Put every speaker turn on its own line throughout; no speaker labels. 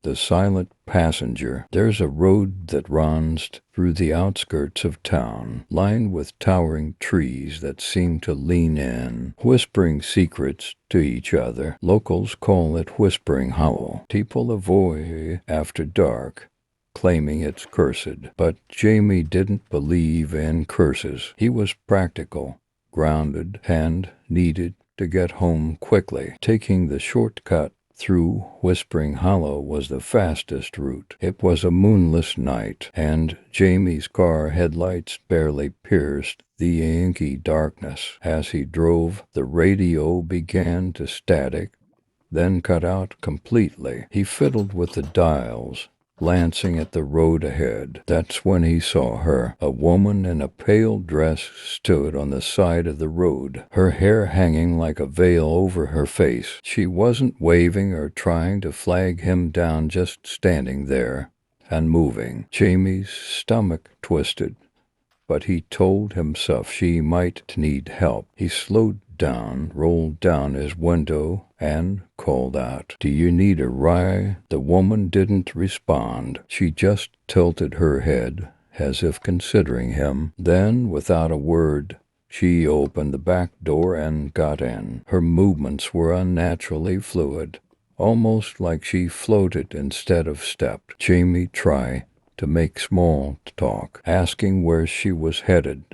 The Silent Passenger. There's a road that runs through the outskirts of town, lined with towering trees that seem to lean in, whispering secrets to each other. Locals call it Whispering Hollow. People avoid after dark, claiming it's cursed. But Jamie didn't believe in curses. He was practical, grounded, and needed to get home quickly. Taking the shortcut through Whispering Hollow was the fastest route. It was a moonless night, and Jamie's car headlights barely pierced the inky darkness. As he drove, the radio began to static, then cut out completely. He fiddled with the dials, glancing at the road ahead. That's when he saw her. A woman in a pale dress stood on the side of the road, her hair hanging like a veil over her face. She wasn't waving or trying to flag him down, just standing there and moving. Jamie's stomach twisted, but he told himself she might need help. He slowed down, rolled down his window, and called out, "Do you need a ride?" The woman didn't respond. She just tilted her head, as if considering him. Then, without a word, she opened the back door and got in. Her movements were unnaturally fluid, almost like she floated instead of stepped. Jamie tried to make small talk, asking where she was headed,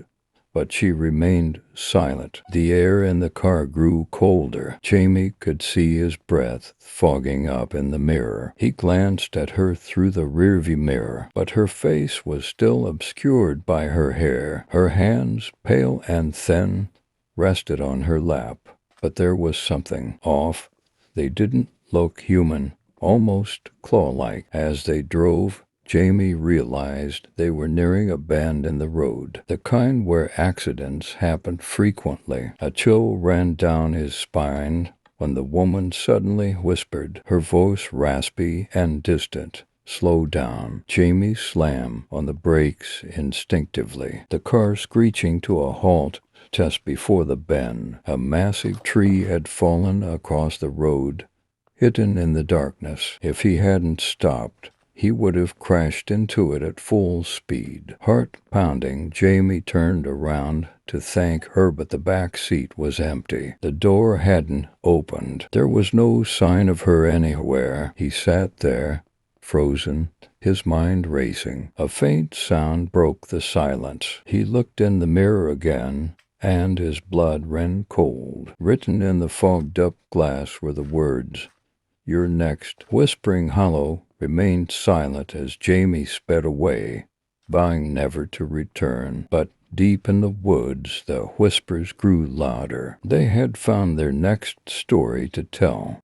but she remained silent. The air in the car grew colder. Jamie could see his breath fogging up in the mirror. He glanced at her through the rearview mirror, but her face was still obscured by her hair. Her hands, pale and thin, rested on her lap, but there was something off. They didn't look human, almost claw-like. As they drove, Jamie realized they were nearing a bend in the road, the kind where accidents happened frequently. A chill ran down his spine when the woman suddenly whispered, her voice raspy and distant, "Slow down." Jamie slammed on the brakes instinctively, the car screeching to a halt just before the bend. A massive tree had fallen across the road, hidden in the darkness. If he hadn't stopped, he would have crashed into it at full speed. Heart pounding, Jamie turned around to thank her, but the back seat was empty. The door hadn't opened. There was no sign of her anywhere. He sat there, frozen, his mind racing. A faint sound broke the silence. He looked in the mirror again, and his blood ran cold. Written in the fogged-up glass were the words, "You're next." Whispering Hollow remained silent as Jamie sped away, vowing never to return. But deep in the woods, the whispers grew louder. They had found their next story to tell.